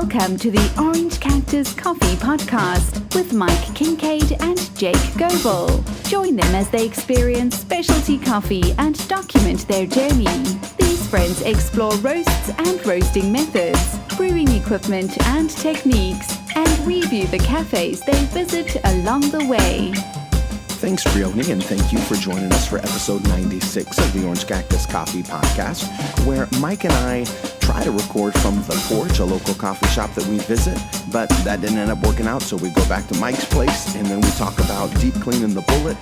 Welcome to the Orange Cactus Coffee Podcast with Mike Kincaid and Jake Goebel. Join them as they experience specialty coffee and document their journey. These friends explore roasts and roasting methods, brewing equipment and techniques, and review the cafes they visit along the way. Thanks, Brioni, and thank you for joining us for episode 96 of the Orange Cactus Coffee Podcast, where Mike and I try to record from the Porch, a local coffee shop that we visit, but that didn't end up working out, so we go back to Mike's place, and then we talk about deep cleaning the bullet,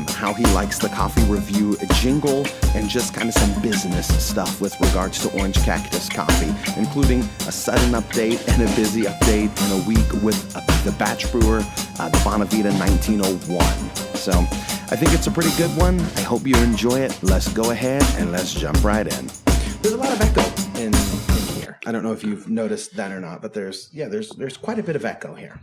how he likes the coffee review jingle, and just kind of some business stuff with regards to Orange Cactus Coffee, including a sudden update and a busy update in a week with the batch brewer, the Bonavita 1901. So I think it's a pretty good one. I hope you enjoy it. Let's go ahead and let's jump right in. There's a lot of echo in here. I don't know if you've noticed that or not, but there's quite a bit of echo here.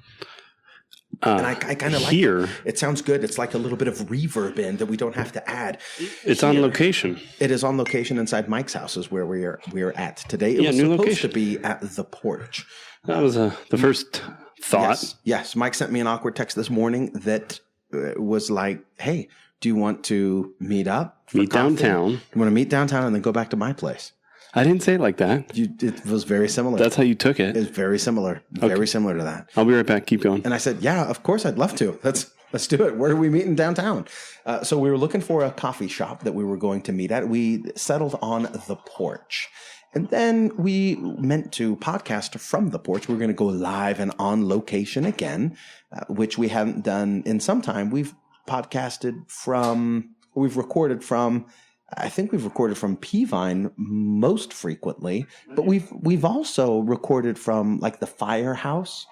And I kind of like here. It sounds good. It's like a little bit of reverb in that we don't have to add. It's on location. It is on location inside Mike's house is where we're at today. It was new supposed location. to be at the Porch. That was the first thought. Yes. Mike sent me an awkward text this morning that was like, hey, do you want to meet up? Meet downtown. You want to meet downtown and then go back to my place? I didn't say it like that. It was very similar. That's how you took it. It's very similar. Very similar to that. I'll be right back. Keep going. And I said, yeah, of course I'd love to. Let's do it. Where are we meeting downtown? So we were looking for a coffee shop that we were going to meet at. We settled on the Porch. And then we meant to podcast from the Porch. We're going to go live and on location again, which we haven't done in some time. We've recorded from Peavine most frequently, but we've also recorded from like the firehouse.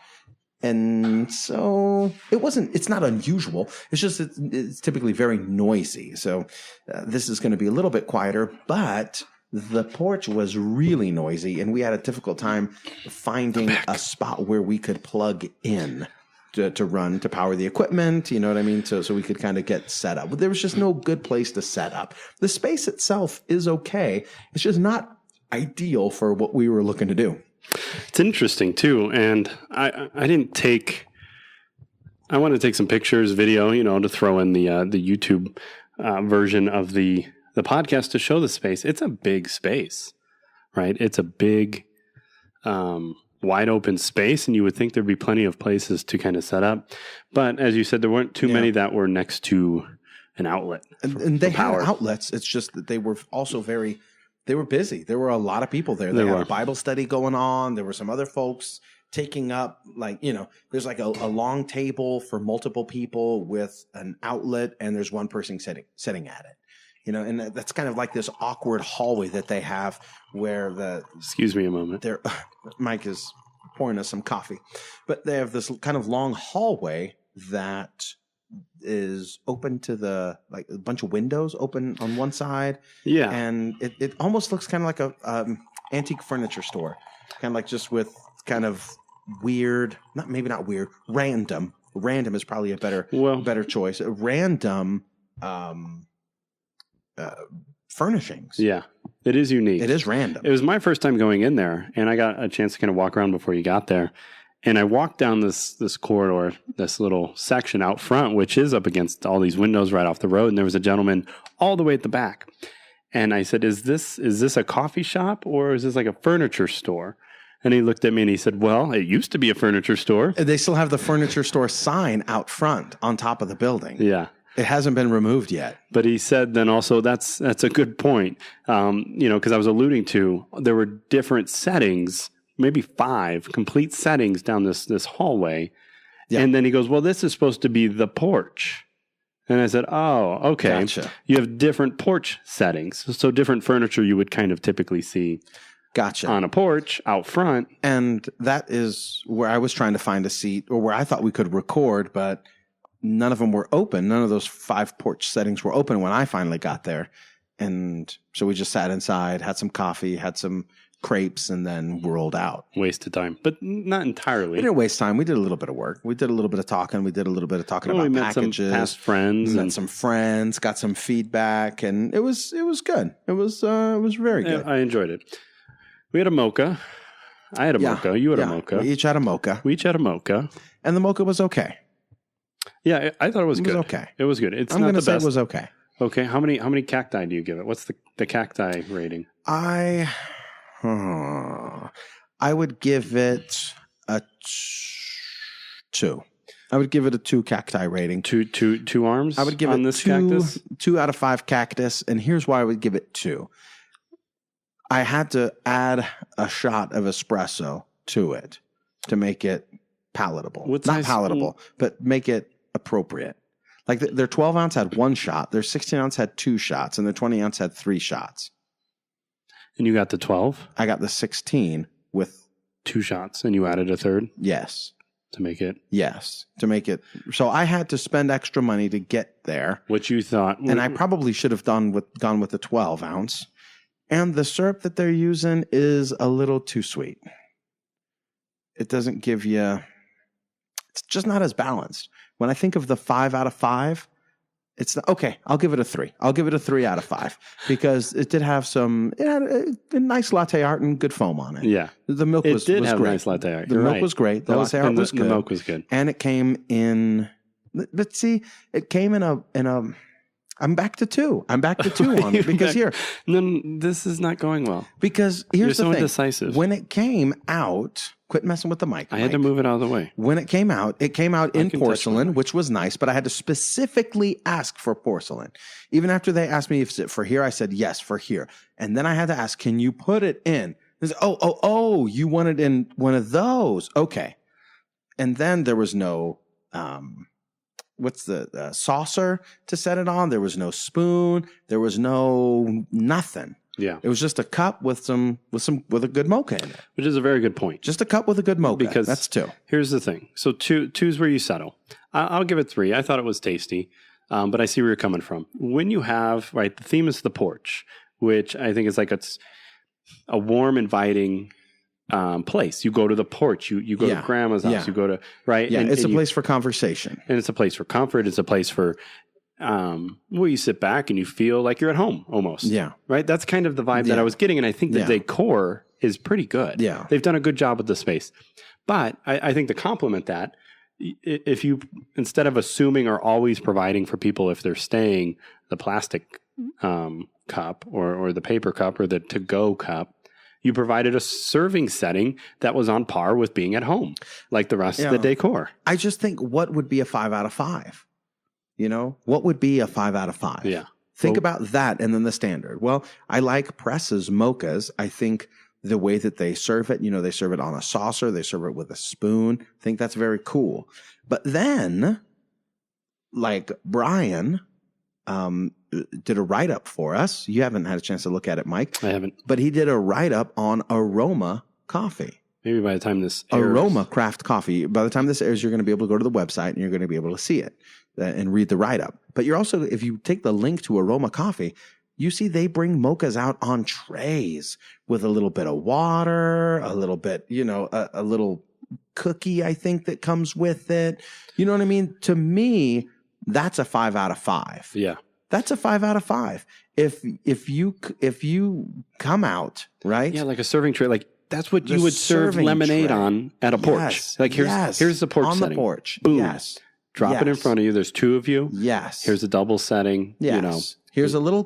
And so it's not unusual. It's just, it's typically very noisy. So this is going to be a little bit quieter, but the Porch was really noisy, and we had a difficult time finding a spot where we could plug in to power the equipment, you know what I mean? So we could kind of get set up. But there was just no good place to set up. The space itself is okay. It's just not ideal for what we were looking to do. It's interesting too, and I want to take some pictures, video, to throw in the YouTube version of the podcast to show the space. It's a big space, right? It's a big, wide open space, and you would think there'd be plenty of places to kind of set up. But as you said, there weren't too many that were next to an outlet. And they had outlets. It's just that they were also they were busy. There were a lot of people there. They had a Bible study going on. There were some other folks taking up, there's like a long table for multiple people with an outlet, and there's one person sitting at it. And that's kind of like this awkward hallway that they have where Excuse me a moment. Mike is pouring us some coffee. But they have this kind of long hallway that is open to a bunch of windows open on one side. Yeah. And it almost looks kind of like a antique furniture store. Kind of like just with kind of weird, maybe not weird, random. Random is probably a better choice. Random furnishings. Yeah, it is unique. It is random. It was my first time going in there, and I got a chance to kind of walk around before you got there. And I walked down this corridor, this little section out front, which is up against all these windows right off the road. And there was a gentleman all the way at the back. And I said, is this a coffee shop, or is this like a furniture store? And he looked at me and he said, well, it used to be a furniture store. They still have the furniture store sign out front on top of the building. Yeah. It hasn't been removed yet. But he said then also that's a good point, because I was alluding to there were different settings, maybe 5 complete settings down this hallway. Yeah. And then he goes, well, this is supposed to be the porch. And I said, oh, okay. Gotcha. You have different porch settings. So different furniture you would kind of typically see. Gotcha. On a porch out front. And that is where I was trying to find a seat, or where I thought we could record, but none of them were open. None of those 5 porch settings were open when I finally got there. And so we just sat inside, had some coffee, had some crepes, and then rolled out. Wasted time, but not entirely. We didn't waste time. We did a little bit of work. We did a little bit of talking. We did a little bit of talking about we met packages. Some past friends. Met some friends, got some feedback, and it was good. It was very good. I enjoyed it. We had a mocha. I had a mocha. You had a mocha. We each had a mocha. And the mocha was okay. Yeah, I thought it was good. It was okay. It was good. It's I'm not going the to say best. it was okay. Okay, how many cacti do you give it? What's the cacti rating? I would give it a 2. I would give it a 2 cacti rating. Two arms? I would give on it this 2, cactus? 2 out of 5 cactus, and here's why I would give it 2. I had to add a shot of espresso to it to make it palatable. Not palatable, but make it appropriate. Like their 12 ounce had 1 shot, their 16 ounce had 2 shots, and their 20 ounce had 3 shots. And you got the 12? I got the 16 with 2 shots, and you added a third? Yes. To make it? Yes. To make it. So I had to spend extra money to get there. What you thought. And I probably should have gone with the 12 ounce. And the syrup that they're using is a little too sweet. It doesn't give you, it's just not as balanced. When I think of the 5 out of 5, it's not, okay, I'll give it a 3. I'll give it a 3 out of 5 because it did have it had a nice latte art and good foam on it. Yeah. The milk was great. It did have nice latte art. The milk was great. The latte art was good. The milk was good. And it came in, let's see, it came in a, I'm back to 2. I'm back to 2 on it because here. Then this is not going well. Because here's the thing. You're so indecisive. When it came out, quit messing with the mic. I had to move it out of the way. When it came out in porcelain, which was nice, but I had to specifically ask for porcelain. Even after they asked me if it's for here, I said yes, for here. And then I had to ask, can you put it in? They said, oh, you want it in one of those. Okay. And then there was no, what's the saucer to set it on? There was no spoon. There was no nothing. Yeah. It was just a cup with a good mocha in it. Which is a very good point. Just a cup with a good mocha. Because that's 2. Here's the thing. So 2 is where you settle. I'll give it 3. I thought it was tasty, but I see where you're coming from. When you have, right, the theme is the porch, which I think is like it's a warm, inviting place. You go to the porch. You go to grandma's house. You go to, right? Yeah, it's a place for conversation. And it's a place for comfort. It's a place for where you sit back and you feel like you're at home almost. Yeah. Right? That's kind of the vibe that I was getting. And I think the decor is pretty good. Yeah. They've done a good job with the space. But I think to complement that, if you, instead of assuming or always providing for people if they're staying the plastic cup or the paper cup or the to-go cup, you provided a serving setting that was on par with being at home, like the rest of the decor. I just think, what would be a 5 out of 5? You know, what would be a 5 out of 5? Yeah. Think about that and then the standard. Well, I like Press's mochas. I think the way that they serve it, they serve it on a saucer. They serve it with a spoon. I think that's very cool. But then, like Brian did a write-up for us. You haven't had a chance to look at it, Mike. I haven't. But he did a write-up on Aroma Coffee. Maybe by the time this airs. Aroma Craft Coffee. By the time this airs, you're going to be able to go to the website and you're going to be able to see it and read the write-up. But you're also, if you take the link to Aroma Coffee, you see they bring mochas out on trays with a little bit of water, a little bit, a little cookie, I think, that comes with it. You know what I mean? To me, that's a 5 out of 5. Yeah. That's a 5 out of 5. If you come out, right? Yeah, like a serving tray, like that's what you would serve lemonade tray on at a porch. Yes, like here's the porch on setting. On the porch. Boom. Yes. Drop it in front of you. There's 2 of you. Yes. Here's a double setting. Yes. Here's a little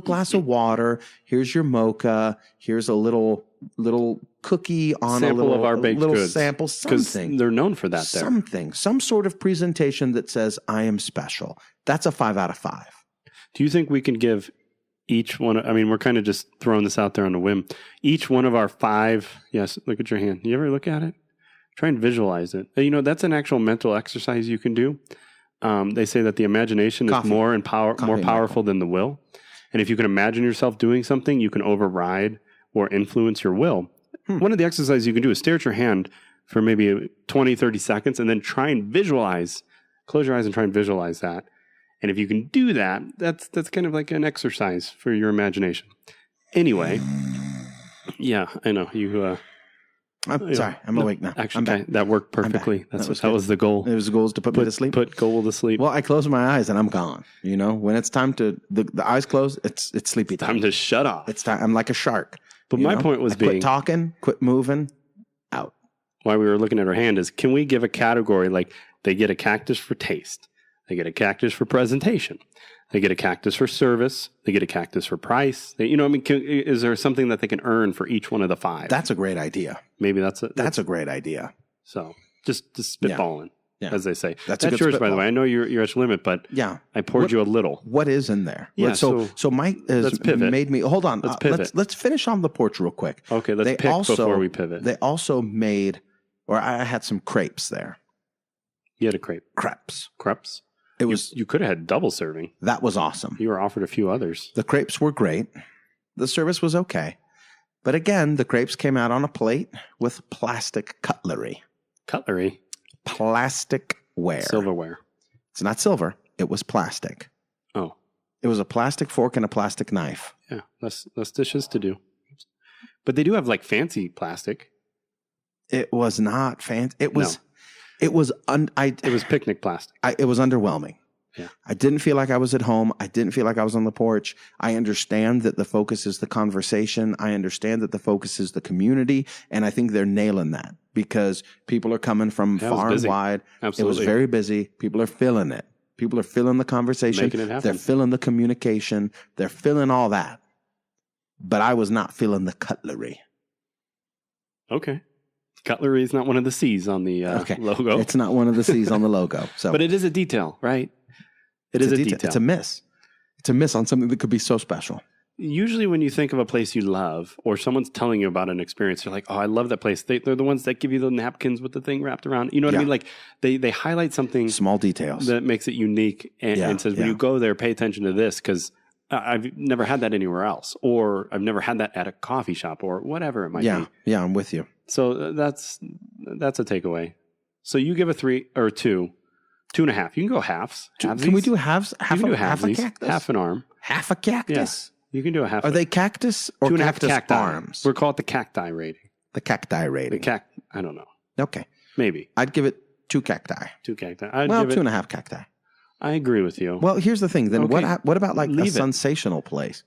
glass of water. Here's your mocha. Here's a little cookie on sample of our baked goods. Sample, something. They're known for that. Some sort of presentation that says I am special. That's a 5 out of 5. Do you think we can give each one? I mean, we're kind of just throwing this out there on a whim. Each one of our 5. Yes. Look at your hand. You ever look at it? Try and visualize it. That's an actual mental exercise you can do. They say that the imagination is more powerful than the will. And if you can imagine yourself doing something, you can override or influence your will. One of the exercises you can do is stare at your hand for maybe 20, 30 seconds and then try and visualize, close your eyes and try and visualize that. And if you can do that, that's kind of like an exercise for your imagination. Anyway, yeah, I know. I'm sorry. I'm awake now. Actually, that worked perfectly. That was the goal. It was the goal is to put me to sleep. Put goal to sleep. Well, I close my eyes and I'm gone. When it's time to the eyes close, it's sleepy time. Time to shut off. It's time. I'm like a shark. But my point was quit talking, quit moving, why we were looking at our hand is, can we give a category like they get a cactus for taste, they get a cactus for presentation, they get a cactus for service, they get a cactus for price. Is there something that they can earn for each one of the 5? That's a great idea. Maybe that's a great idea. So just spitballing, as they say. That's yours, spitball. by the way. I know you're at your limit, but I poured you a little. What is in there? Yeah, so Mike has made me. Hold on. Let's pivot. Let's finish on the porch real quick. Okay, let's pick before we pivot. They also made, or I had some crepes there. You had a crepe. Crepes. It was. You could have had double serving. That was awesome. You were offered a few others. The crepes were great. The service was okay. But again, the crepes came out on a plate with plastic cutlery. Plasticware. Silverware. It's not silver. It was plastic. Oh. It was a plastic fork and a plastic knife. Yeah, less dishes to do. But they do have like fancy plastic. It was not fancy. It was. No. It was. It was picnic plastic. It was underwhelming. Yeah. I didn't feel like I was at home. I didn't feel like I was on the porch. I understand that the focus is the conversation. I understand that the focus is the community. And I think they're nailing that because people are coming from far and wide. Absolutely. It was very busy. People are feeling it. People are feeling the conversation. Making it happen. They're feeling the communication. They're feeling all that. But I was not feeling the cutlery. Okay. Cutlery is not one of the C's on the logo. It's not one of the C's on the logo. So, but it is a detail, right? It is a detail. It's a miss. It's a miss on something that could be so special. Usually when you think of a place you love or someone's telling you about an experience, you're like, oh, I love that place. They're the ones that give you the napkins with the thing wrapped around. You know what I mean? Like they highlight something. Small details. That makes it unique and says, when you go there, pay attention to this because I've never had that anywhere else. Or I've never had that at a coffee shop or whatever it might be. Yeah, I'm with you. So that's a takeaway. So you give a 3 or 2. 2.5. You can go halves. Can we do halves? Half a cactus? Half an arm. Half a cactus? Yeah. You can do a half. Are they cactus or 2.5 cactus cacti. arms? We're called the cacti rating. The cacti rating. I don't know. Okay. Maybe. I'd give it 2 cacti. 2 cacti. 2.5 cacti. I agree with you. Well, here's the thing. Then okay. what about like a sensational place?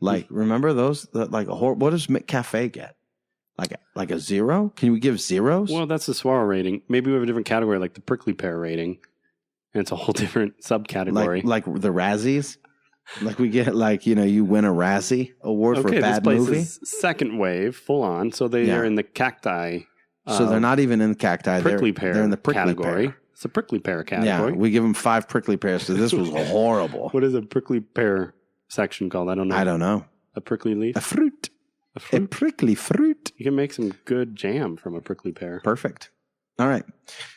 Like, remember those? What does McCafe get? Like a 0? Can we give zeros? Well, that's the Swirl rating. Maybe we have a different category like the prickly pear rating. And it's a whole different subcategory. Like the Razzies? Like we get you win a Razzie award for bad movie? This place is second wave, full on. So they are in the cacti. So they're not even in the cacti. Prickly pear. They're in the prickly category. Pear. It's a prickly pear category. Yeah, we give them 5 prickly pears. So this was horrible. What is a prickly pear section called? I don't know. A prickly leaf? A fruit. A prickly fruit. You can make some good jam from a prickly pear. Perfect. All right.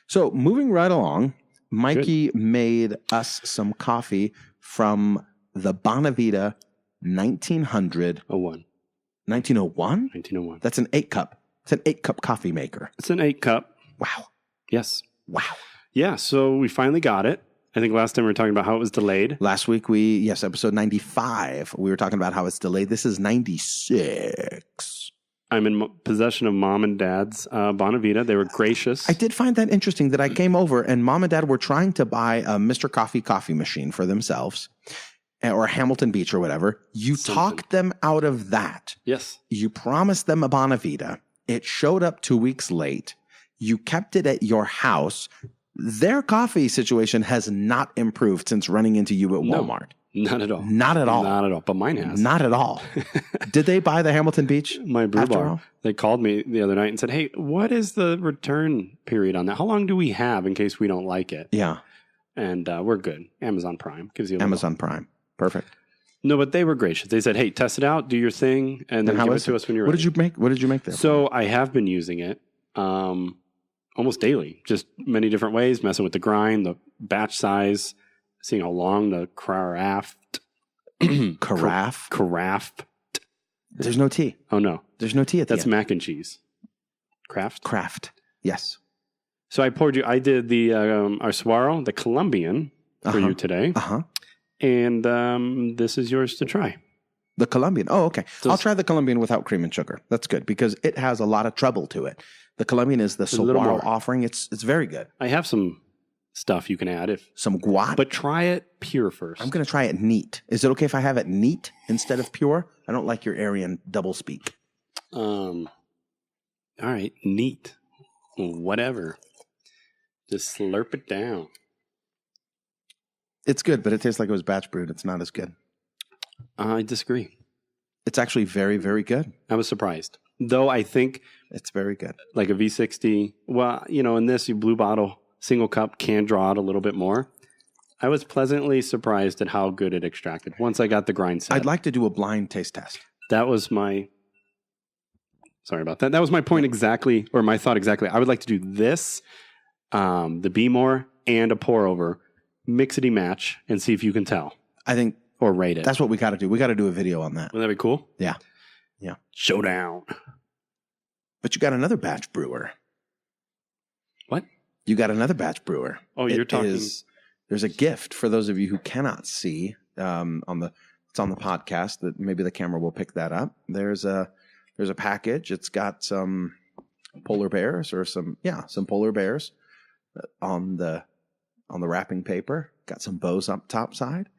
So moving right along, Mikey made us some coffee from the Bonavita 1901. 1901? 1901. That's an 8-cup. It's an 8-cup coffee maker. It's an 8-cup. Wow. Yes. Wow. Yeah, so we finally got it. I think last time we were talking about how it was delayed. Last week episode 95, we were talking about how it's delayed. This is 96. I'm in possession of Mom and Dad's Bonavita. They were gracious. I did find that interesting that I came over and Mom and Dad were trying to buy a Mr. Coffee machine for themselves or Hamilton Beach or whatever. You talked them out of that. Yes. You promised them a Bonavita. It showed up 2 weeks late. You kept it at your house. Their coffee situation has not improved since running into you at Walmart. Not at all. Not at all. Not at all. But mine has. Not at all. Did they buy the Hamilton Beach? My brew bar. They called me the other night and said, hey, what is the return period on that? How long do we have in case we don't like it? Yeah. And we're good. Amazon Prime gives you a Amazon Prime. Perfect. No, but they were gracious. They said, hey, test it out, do your thing, and then give it to us when you're ready. What did you make there? So I have been using it almost daily, just many different ways, messing with the grind, the batch size, seeing how long the carafe. There's no T. Oh, no. There's no T at the end. That's mac and cheese. Kraft. Yes. So I did the our Suaro, the Colombian, for you today. Uh-huh. And this is yours to try. The Colombian. Oh, okay. So I'll try the Colombian without cream and sugar. That's good because it has a lot of trouble to it. The Colombian is the Suaro offering. It's very good. I have some stuff you can add some guac. But try it pure first. I'm going to try it neat. Is it okay if I have it neat instead of pure? I don't like your Aryan double speak. All right, neat. whatever. Just slurp it down. It's good, but it tastes like it was batch brewed. It's not as good. I disagree. It's actually very, very good. I was surprised. Though I think it's very good. Like a V60, well, in this, you blue bottle, single cup can draw out a little bit more. I was pleasantly surprised at how good it extracted once I got the grind set. I'd like to do a blind taste test. That was my... Sorry about that. That was my point exactly, or my thought exactly. I would like to do this, the Behmor, and a pour over, mixity match, and see if you can tell. I think... Or rate it. That's what we got to do. We got to do a video on that. Wouldn't that be cool? Yeah. Showdown. But you got another batch brewer. What? You got another batch brewer. Oh, you're talking... There's a gift for those of you who cannot see it's on the podcast that maybe the camera will pick that up. There's a package. It's got some polar bears or some polar bears on the wrapping paper. Got some bows up top side.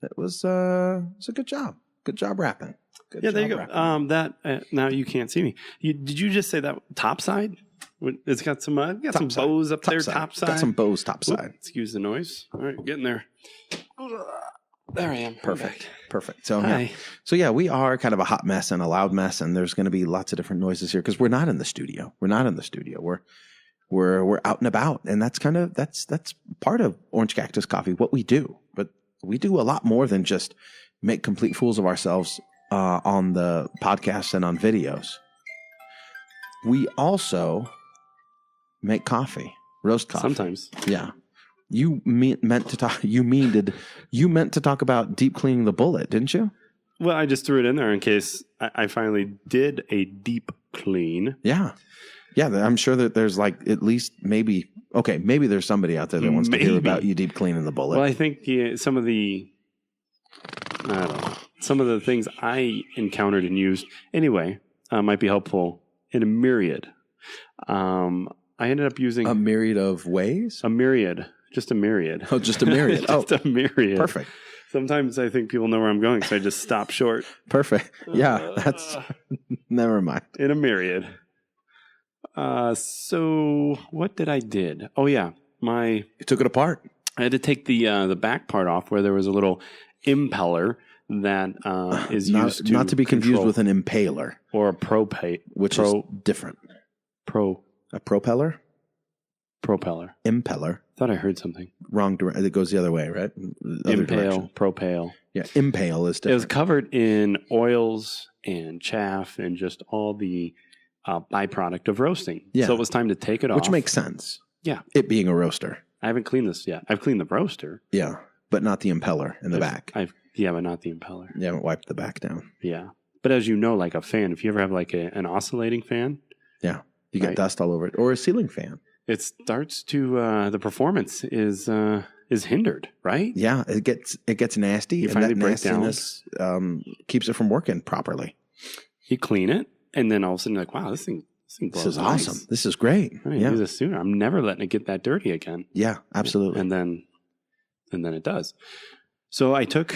It was a good job. Good job wrapping. Good job there you go. Now you can't see me. Did you just say that top side? It's got some bows up there, top side. Got some bows top side. Excuse the noise. All right, getting there. There I am. Perfect. So we are kind of a hot mess and a loud mess, and there's going to be lots of different noises here because we're not in the studio. We're out and about, and that's part of Orange Cactus Coffee. What we do, but we do a lot more than just make complete fools of ourselves on the podcast and on videos. We also make coffee, roast coffee. Sometimes. Yeah. You meant to talk about deep cleaning the bullet, didn't you? Well, I just threw it in there in case I finally did a deep clean. Yeah. Yeah, I'm sure that there's at least maybe there's somebody out there that wants to hear about you deep cleaning the bullet. Well, I think some of the things I encountered and used anyway might be helpful in a myriad. I ended up using a myriad of ways? A myriad. Just a myriad. Oh, just a myriad. A myriad. Perfect. Sometimes I think people know where I'm going, so I just stop short. Perfect. Yeah, that's... Never mind. In a myriad. So what did I did? Oh, yeah. You took it apart. I had to take the back part off where there was a little impeller that is used to... Not to be confused with an impaler. Or a propate. Which is different. A propeller? Propeller. Impeller. Thought I heard something. Wrong direction. It goes the other way, right? Propale. Yeah, impale is different. It was covered in oils and chaff and just all the byproduct of roasting. Yeah. So it was time to take it off. Which makes sense. Yeah. It being a roaster. I haven't cleaned this yet. I've cleaned the roaster. Yeah, but not the impeller in the back. But not the impeller. You haven't wiped the back down. Yeah. But as you know, like a fan, if you ever have like an oscillating fan. Yeah. You get dust all over it. Or a ceiling fan. It starts to, the performance is hindered, right? Yeah. It gets nasty. You and finally that break nastiness keeps it from working properly. You clean it, and then all of a sudden you're like, wow, this thing blows. This is nice. awesome. This is great. I need to do this sooner. I'm never letting it get that dirty again. Yeah, absolutely. And then it does. So it took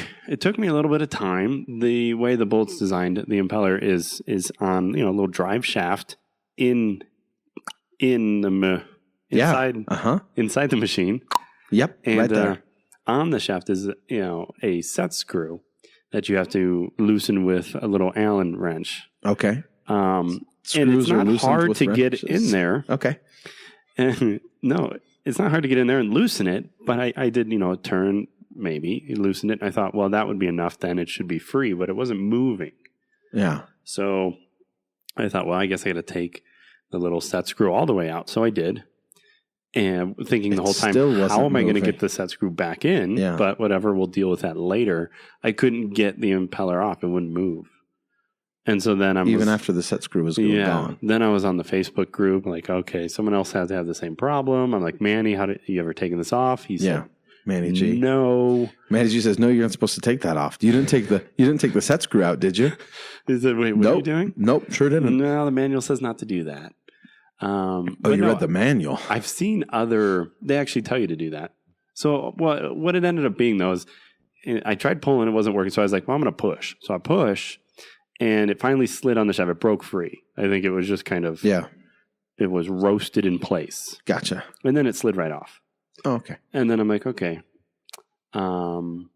me a little bit of time. The way the bullet's designed, the impeller is on a little drive shaft inside the machine. Yep, and right there. On the shaft is a set screw that you have to loosen with a little Allen wrench. Okay. And it's not hard to get in there. Okay. No, it's not hard to get in there and loosen it. But I did turn. Maybe loosened it. And I thought, well, that would be enough. Then it should be free, but it wasn't moving. Yeah. So I thought, well, I guess I got to take the little set screw all the way out. So I did, and thinking the whole time, how am I going to get the set screw back in? Yeah. But whatever, we'll deal with that later. I couldn't get the impeller off; it wouldn't move. And so then after the set screw was gone. Then I was on the Facebook group, like, okay, someone else has to have the same problem. I'm like, Manny, how did you ever taken this off? He said, Manny G. No. Manny G says, no, you're not supposed to take that off. You didn't take the set screw out, did you? He said, wait, what are you doing? Nope, sure didn't. No, the manual says not to do that. Read the manual. I've seen they actually tell you to do that. So what it ended up being though is I tried pulling, it wasn't working. So I was like, well, I'm going to push. So I push and it finally slid on the shaft. It broke free. I think it was just kind of it was roasted in place. Gotcha. And then it slid right off. Oh, okay. And then I'm like, okay. What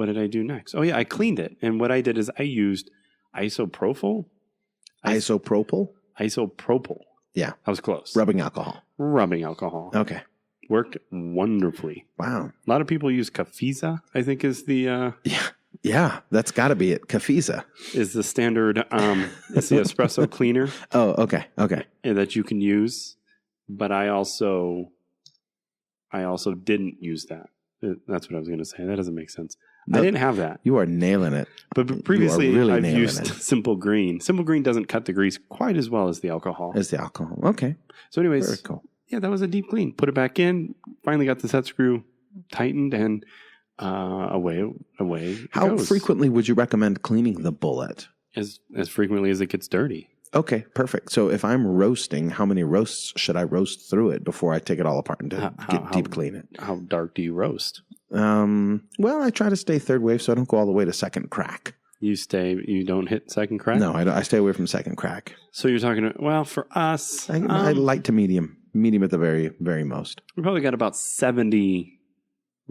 did I do next? Oh, yeah, I cleaned it. And what I did is I used isopropyl. Isopropyl? Isopropyl. Yeah. I was close. Rubbing alcohol. Okay. Worked wonderfully. Wow. A lot of people use Cafiza, I think is the... Yeah, that's got to be it. Cafiza is the standard. It's the espresso cleaner. Oh, okay. That you can use, but I also didn't use that. That's what I was going to say. That doesn't make sense. I didn't have that. You are nailing it. But previously, really I've used Simple Green. Simple Green doesn't cut the grease quite as well as the alcohol. Okay. So, anyways, very cool. Yeah, that was a deep clean. Put it back in. Finally got the set screw tightened and. Away How goes. frequently would you recommend cleaning the bullet? As frequently as it gets dirty. Okay, perfect. So if I'm roasting, how many roasts should I roast through it before I take it all apart and deep clean it? How dark do you roast? Well, I try to stay third wave so I don't go all the way to second crack. You don't hit second crack? No, I stay away from second crack. So you're talking, well, for us. I light to medium at the very, very most. We probably got about 70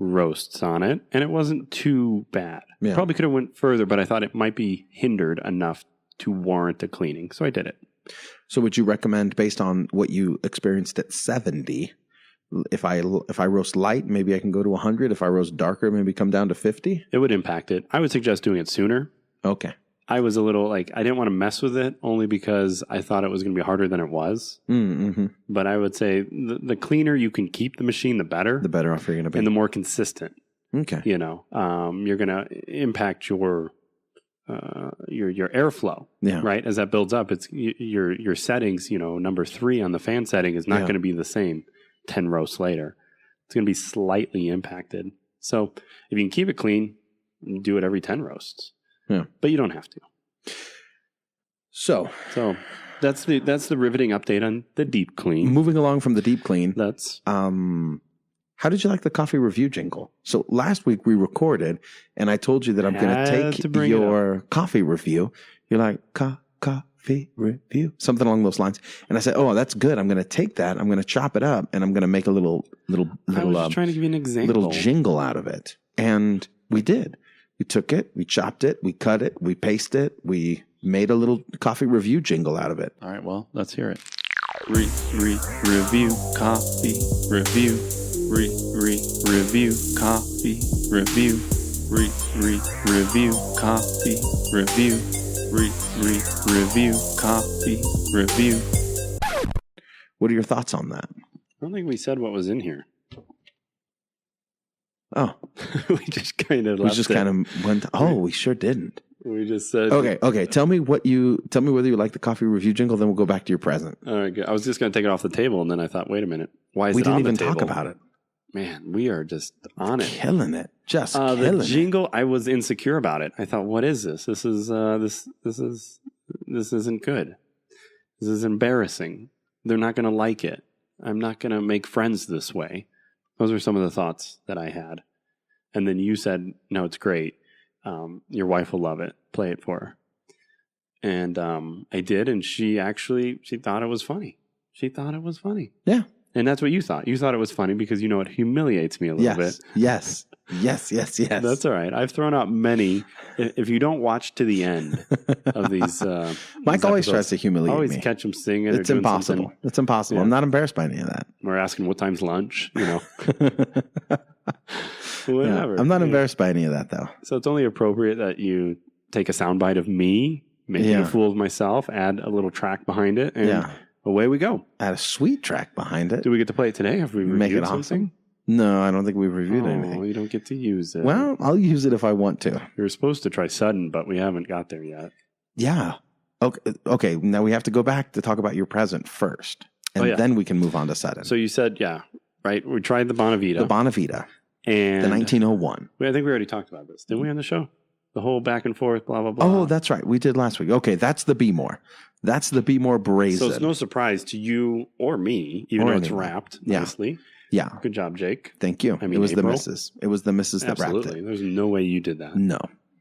roasts on it, and it wasn't too bad. Yeah. Probably could have went further, but I thought it might be hindered enough to warrant a cleaning, so I did it. So would you recommend, based on what you experienced at 70, if I roast light, maybe I can go to 100? If I roast darker, maybe come down to 50? It would impact it. I would suggest doing it sooner. Okay. I was a little I didn't want to mess with it only because I thought it was going to be harder than it was. Mm-hmm. But I would say the cleaner you can keep the machine, the better. The better off you're going to be. And the more consistent. Okay. You're going to impact your airflow. Yeah. Right. As that builds up, it's your settings, number 3 on the fan setting is not going to be the same 10 roasts later. It's going to be slightly impacted. So if you can keep it clean, do it every 10 roasts. Yeah. But you don't have to. So that's the riveting update on the deep clean. Moving along from the deep clean. That's how did you like the coffee review jingle? So last week we recorded and I told you that I'm going to take your coffee review. You're like, coffee review, something along those lines. And I said, oh, that's good. I'm going to take that. I'm going to chop it up and I'm going to make a little I was just trying to give you an example. Little jingle out of it. And we did. We took it, we chopped it, we cut it, we pasted it, we made a little coffee review jingle out of it. All right, well, let's hear it. Review coffee review. Review coffee review. Review coffee review. Review coffee review. What are your thoughts on that? I don't think we said what was in here. Oh, we just kind of went. We sure didn't. We just said okay. Tell me whether you like the coffee review jingle. Then we'll go back to your present. All right, good. I was just going to take it off the table, and then I thought, wait a minute, why is we it on the didn't even table? talk about it? Man, we are just on it, killing it. Just killing the jingle. I was insecure about it. I thought, what is this? This is this isn't good. This is embarrassing. They're not going to like it. I'm not going to make friends this way. Those are some of the thoughts that I had. And then you said, no, it's great. Your wife will love it. Play it for her. And I did. And she thought it was funny. She thought it was funny. Yeah. And that's what you thought. You thought it was funny because, it humiliates me a little bit. Yes. That's all right. I've thrown out many. If you don't watch to the end of these Mike always tries to humiliate me. Always catch him singing. It's impossible. Something. It's impossible. Yeah. I'm not embarrassed by any of that. We're asking what time's lunch, Whatever. Yeah, I'm not embarrassed by any of that, though. So it's only appropriate that you take a soundbite of me making a fool of myself, add a little track behind it, and away we go. Add a sweet track behind it. Do we get to play it today? Have we reviewed something? Awesome? No, I don't think we've reviewed anything. You don't get to use it. Well, I'll use it if I want to. We were supposed to try Sudden, but we haven't got there yet. Yeah. Okay. Now we have to go back to talk about your present first, and then we can move on to Sudden. So you said, right? We tried the Bonavita. And the 1901. I think we already talked about this. Didn't we on the show? The whole back and forth, blah, blah, blah. Oh, that's right. We did last week. Okay, that's the Behmor. That's the Behmor Brazen. So it's no surprise to you or me, even though it's wrapped nicely. Yeah. Good job, Jake. Thank you. It was the missus. It was the missus that wrapped it. There's no way you did that. No.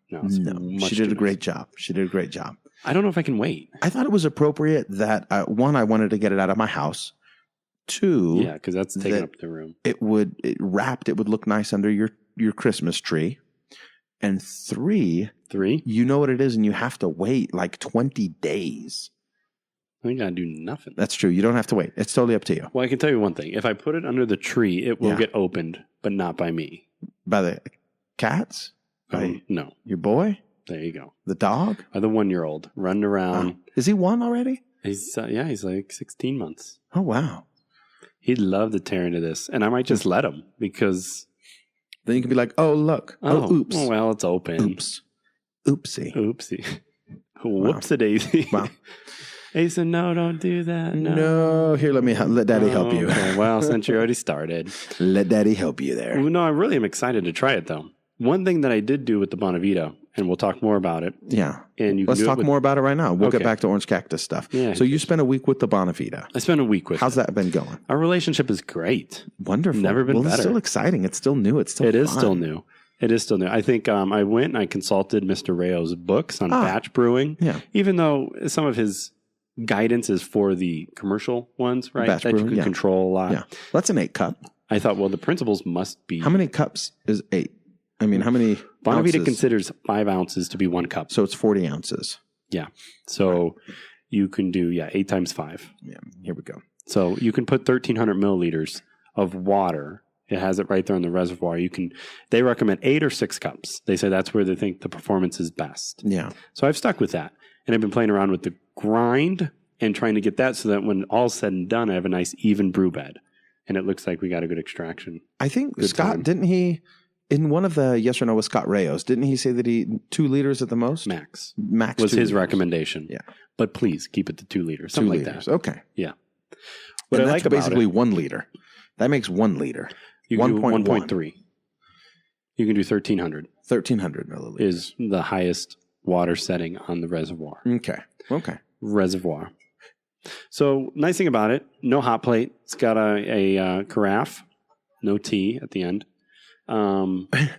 She did a great job. I don't know if I can wait. I thought it was appropriate that, one, I wanted to get it out of my house. Two, Yeah, because that's taking up the room. it would look nice under your Christmas tree. And three, you know what it is, and you have to wait like 20 days. I ain't got to do nothing. That's true. You don't have to wait. It's totally up to you. Well, I can tell you one thing. If I put it under the tree, it will get opened, but not by me. By the cats? By no. your boy? There you go. The dog? By the 1-year-old running around. Is he one already? He's like 16 months. Oh, wow. He'd love to tear into this, and I might just let him because... Then you can be like, oh, look. Oh, oops. Oh, well, it's open. Oops. Oopsie. Whoops-a-daisy. Wow. He said, no, don't do that. No. Here, let Daddy help you. Okay. Well, since you already started. Let Daddy help you there. No, I really am excited to try it, though. One thing that I did do with the Bonavita, and we'll talk more about it. Yeah. And Let's talk more about it right now. We'll get back to Orange Cactus stuff. Yeah. So you spent a week with the Bonavita. I spent a week with How's that been going? Our relationship is great. Wonderful. Never been better. It's still exciting. It's still new. It's still fun. It is still new. I think I went and I consulted Mr. Rayo's books on batch brewing. Yeah. Even though some of his guidance is for the commercial ones, right? Batch that brewing, you can control a lot. Yeah. That's an 8-cup. I thought, well, the principles must be... How many cups is 8? I mean, how many Bonavita ounces? considers 5 ounces to be 1 cup. So it's 40 ounces. Yeah. So you can do, 8 times 5. Yeah. Here we go. So you can put 1,300 milliliters of water. It has it right there in the reservoir. They recommend 8 or 6 cups. They say that's where they think the performance is best. Yeah. So I've stuck with that. And I've been playing around with the grind and trying to get that so that when all's said and done, I have a nice even brew bed. And it looks like we got a good extraction. I think Scott, didn't he, in one of the Yes or No with Scott Rayos, didn't he say that 2 liters at the most? Max was was his recommendation. Yeah. But please keep it to 2 liters. Something 2 like liters. that. Okay. Yeah. What What I I like like about basically it, 1 liter. That makes 1 liter. you can do 1.3. You can do 1,300. 1,300 milliliters. Is the highest water setting on the reservoir. Okay. Reservoir. So nice thing about it, no hot plate. It's got a carafe, no tea at the end.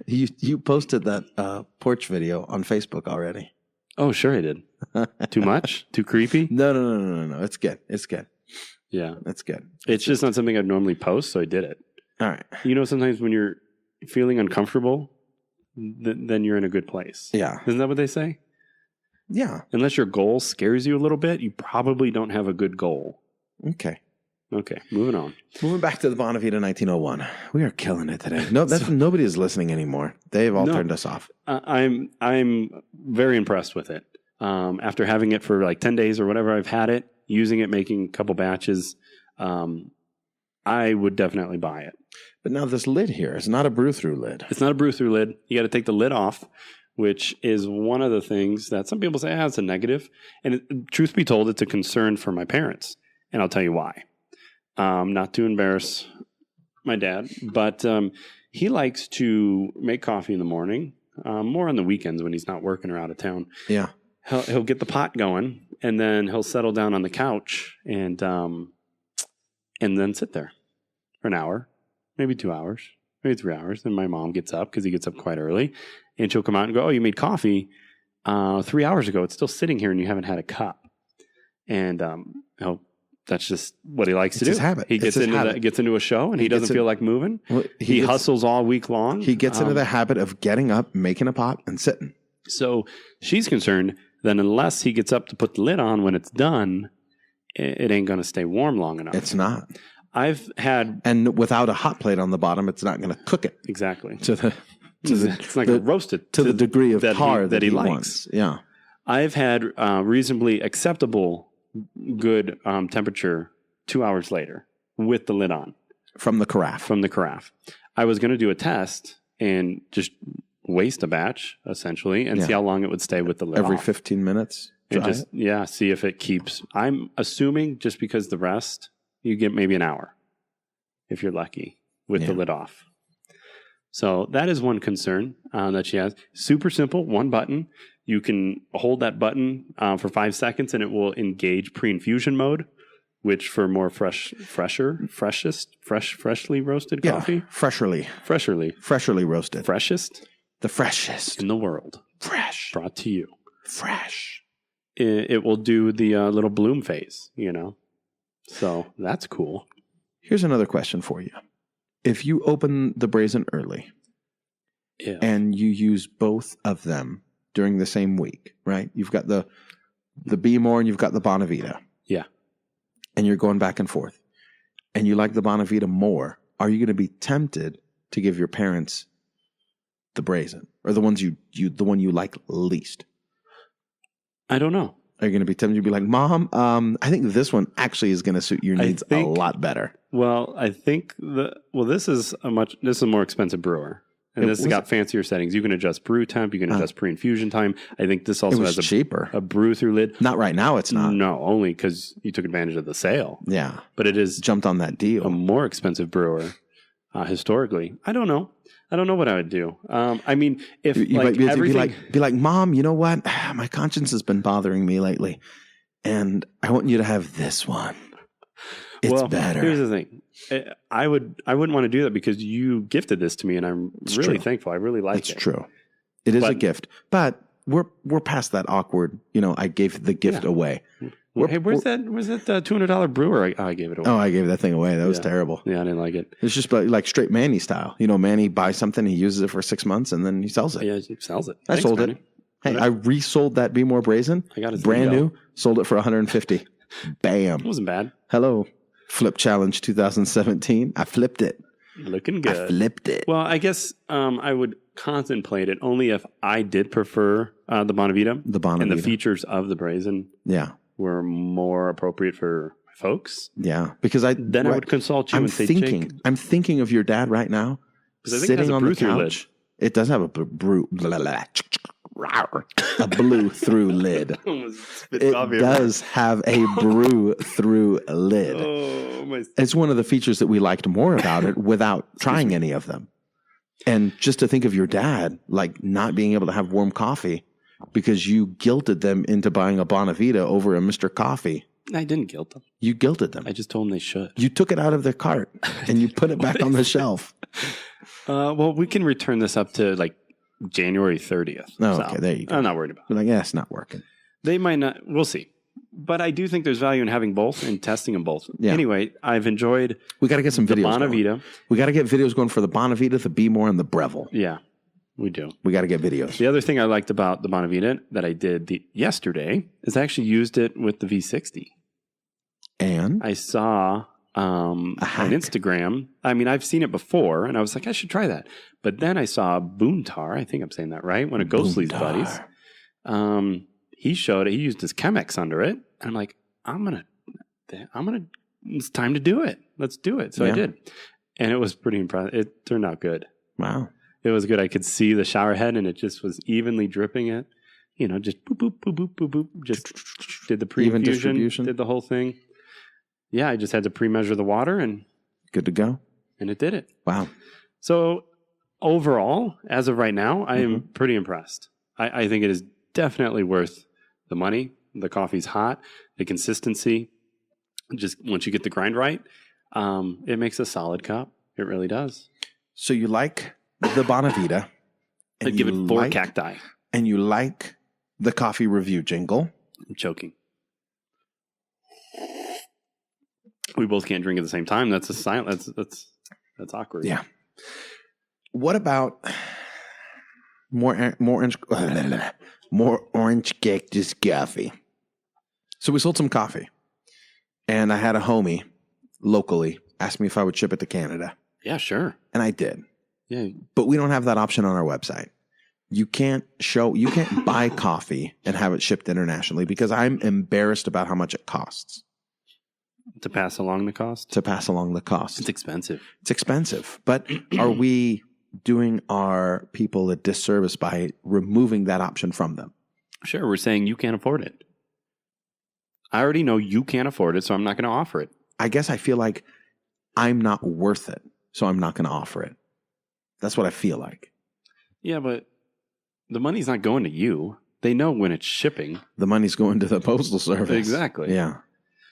You posted that Porch video on Facebook already. Oh, sure I did. Too much? Too creepy? No. It's good. Yeah. It's good. It's just not something I'd normally post, so I did it. All right. You know, sometimes when you're feeling uncomfortable, then you're in a good place. Yeah. Isn't that what they say? Yeah. Unless your goal scares you a little bit, you probably don't have a good goal. Okay. Moving on. Moving back to the Bonavita 1901. We are killing it today. No, nobody is listening anymore. They've all turned us off. I'm very impressed with it. After having it for like 10 days or whatever I've had it, using it, making a couple batches, I would definitely buy it. But now this lid here is not a brew-through lid. It's not a brew-through lid. You got to take the lid off, which is one of the things that some people say, it's a negative. And truth be told, it's a concern for my parents. And I'll tell you why. Not to embarrass my dad, but he likes to make coffee in the morning, more on the weekends when he's not working or out of town. Yeah. He'll get the pot going, and then he'll settle down on the couch and then sit there for an hour, maybe 2 hours, maybe 3 hours. Then my mom gets up because he gets up quite early, and she'll come out and go, "Oh, you made coffee 3 hours ago. It's still sitting here, and you haven't had a cup." And that's just what he likes to do. His habit. He gets into a show, and he doesn't feel like moving. Well, he hustles all week long. He gets into the habit of getting up, making a pot, and sitting. So she's concerned that unless he gets up to put the lid on when it's done, it ain't going to stay warm long enough. It's not. And without a hot plate on the bottom, it's not going to cook it. Exactly. It's like a roasted to the degree of tar that he likes. Wants. Yeah. I've had reasonably acceptable good temperature 2 hours later with the lid on. From the carafe. I was going to do a test and just waste a batch, essentially, and see how long it would stay with the lid every off. 15 minutes. See if it keeps. I'm assuming just because the rest, you get maybe an hour if you're lucky with the lid off. So that is one concern that she has. Super simple, one button. You can hold that button for 5 seconds and it will engage pre-infusion mode, which for more freshly roasted coffee. Freshly roasted. Freshest? The freshest in the world. Fresh. Brought to you. Fresh. it will do the little bloom phase, So that's cool. Here's another question for you. If you open the Brazen early and you use both of them during the same week, right? You've got the Behmor and you've got the Bonavita. Yeah. And you're going back and forth. And you like the Bonavita more. Are you going to be tempted to give your parents the Brazen, or the one you like least? I don't know. Are you going to be tempted to be like, Mom, I think this one actually is going to suit your needs a lot better? Well, I think this is a more expensive brewer. And this has got fancier settings. You can adjust brew temp. You can adjust pre-infusion time. I think this also has cheaper. A brew through lid. Not right now, it's not. No, only because you took advantage of the sale. Yeah. But it is jumped on that deal. A more expensive brewer historically. I don't know. I don't know what I would do. I mean, if everything... Be like, Mom, you know what? My conscience has been bothering me lately. And I want you to have this one. It's better. Here's the thing. I wouldn't want to do that because you gifted this to me, and I'm really thankful. I really like it. It's true. It is a gift, but we're past that awkward. I gave the gift away. Where's that $200 brewer? I gave it away. Oh, I gave that thing away. That was terrible. Yeah, I didn't like it. It's just like straight Manny style. Manny buys something, he uses it for 6 months, and then he sells it. Yeah, he sells it. I sold it. Hey, I resold that Behmor Brazen. I got it brand new. Sold it for $150. Bam. It wasn't bad. Hello. Flip Challenge 2017. I flipped it. Looking good. I flipped it. Well, I guess I would contemplate it only if I did prefer the Bonavita. The Bonavita. And the features of the Brazen were more appropriate for folks. Yeah. Because I would consult you and say, Jake. I'm thinking of your dad right now sitting on the couch. It does have a brew. A blew through lid. It does have a brew through lid. Oh, it's one of the features that we liked more about it without trying any of them. And just to think of your dad, like not being able to have warm coffee because you guilted them into buying a Bonavita over a Mr. Coffee. I didn't guilt them. You guilted them. I just told them they should. You took it out of their cart and you put it back on the shelf. Well, we can return this up to like January 30th. Oh, okay, there you go. I'm not worried about it. Like, it's not working. They might not. We'll see. But I do think there's value in having both and testing them both. Yeah. Anyway, I've enjoyed. We got to get some videos. Bonavita. Going. We got to get videos going for the Bonavita, the Behmor, and the Breville. Yeah, we do. We got to get videos. The other thing I liked about the Bonavita that I did yesterday is I actually used it with the V60. And I saw on Instagram. I mean, I've seen it before, and I was like, I should try that. But then I saw Boontar. I think I'm saying that right. One of Ghostly's buddies. He showed it. He used his Chemex under it. And I'm like, it's time to do it. Let's do it. So I did. And it was pretty impressive. It turned out good. Wow. It was good. I could see the shower head and it just was evenly dripping it. Just boop, boop, boop, boop, boop, boop. Just did the pre-infusion, did the whole thing. Yeah, I just had to pre-measure the water and... Good to go. And it did it. Wow. So overall, as of right now, I am pretty impressed. I think it is definitely worth the money. The coffee's hot. The consistency, just once you get the grind right, it makes a solid cup. It really does. So you like the Bonavita. I'd give it 4 cacti. And you like the coffee review jingle. I'm choking. We both can't drink at the same time. That's a silent. That's awkward. Yeah. What about more Orange Cactus Coffee? So we sold some coffee, and I had a homie locally ask me if I would ship it to Canada. Yeah, sure. And I did. Yeah. But we don't have that option on our website. You can't buy coffee and have it shipped internationally because I'm embarrassed about how much it costs. To pass along the cost? To pass along the cost. It's expensive. It's expensive. But are we doing our people a disservice by removing that option from them? Sure. We're saying you can't afford it. I already know you can't afford it, so I'm not going to offer it. I guess I feel like I'm not worth it, so I'm not going to offer it. That's what I feel like. Yeah, but the money's not going to you. They know when it's shipping. The money's going to the postal service. Exactly. Yeah.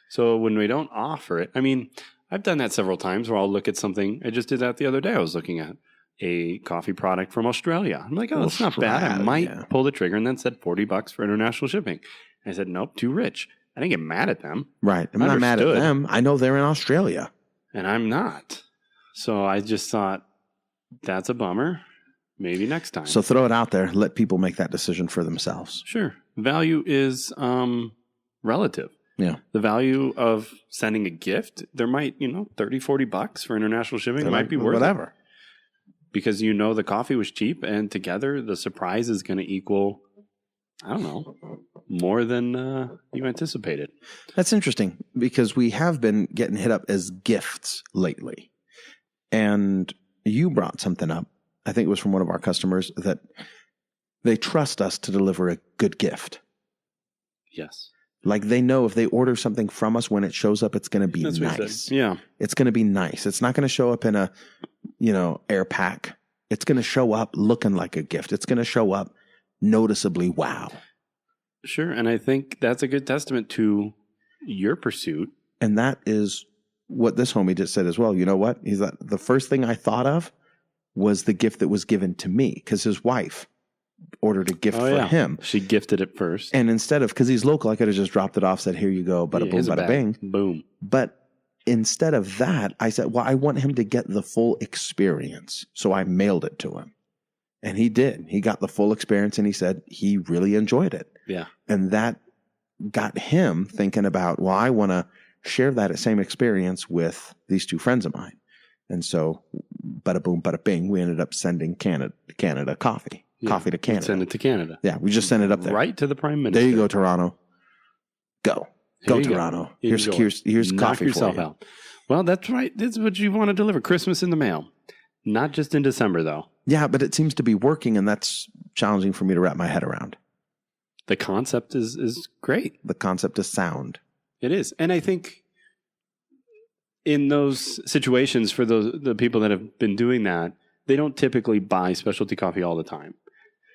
So when we don't offer it, I mean, I've done that several times where I'll look at something. I just did that the other day. I was looking at a coffee product from Australia. I'm like, oh, that's not bad. I might pull the trigger, and then said $40 for international shipping. I said, nope, too rich. I didn't get mad at them. Right. I'm not mad at them. I know they're in Australia. And I'm not. So I just thought, that's a bummer. Maybe next time. So throw it out there. Let people make that decision for themselves. Sure. Value is relative. Yeah. The value of sending a gift, there might, $30, $40 for international shipping. It might be worth whatever. Because the coffee was cheap, and together the surprise is going to equal, I don't know, more than you anticipated. That's interesting because we have been getting hit up as gifts lately. And you brought something up. I think it was from one of our customers that they trust us to deliver a good gift. Yes. Like they know if they order something from us, when it shows up, it's going to be nice. Yeah. It's going to be nice. It's not going to show up in a, air pack. It's going to show up looking like a gift. It's going to show up noticeably wow. Sure. And I think that's a good testament to your pursuit. And that is what this homie just said as well. You know what? He's like, the first thing I thought of was the gift that was given to me because his wife ordered a gift for him. She gifted it first. And instead of, because he's local, I could have just dropped it off, said, here you go, bada boom, bada bing. Boom. But instead of that, I said, well, I want him to get the full experience. So I mailed it to him. And he did. He got the full experience and he said he really enjoyed it. Yeah. And that got him thinking about, well, I want to share that same experience with these two friends of mine. And so, bada boom, bada bing, we ended up sending Canada coffee. Yeah, coffee to Canada. Send it to Canada. Yeah, we just sent it up there. Right to the Prime Minister. There you go, Toronto. Go. Go, Toronto. Go. Here's Knock coffee yourself for you. out. Well, that's right. This is what you want to deliver. Christmas in the mail. Not just in December, though. Yeah, but it seems to be working, and that's challenging for me to wrap my head around. The concept is great. The concept is sound. It is. And I think in those situations, for the people that have been doing that, they don't typically buy specialty coffee all the time.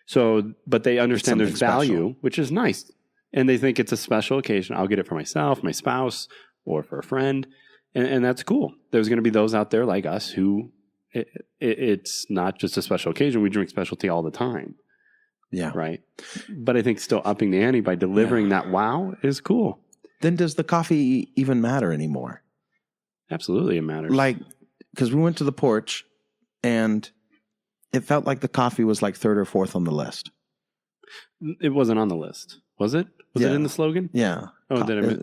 So, but they understand there's value, special, which is nice. And they think it's a special occasion. I'll get it for myself, my spouse, or for a friend. And that's cool. There's going to be those out there like us who it's not just a special occasion. We drink specialty all the time. Yeah. Right. But I think still upping the ante by delivering that wow is cool. Then does the coffee even matter anymore? Absolutely it matters. Like, because we went to the Porch and it felt like the coffee was like third or fourth on the list. It wasn't on the list, was it? Was it in the slogan? Yeah. Oh,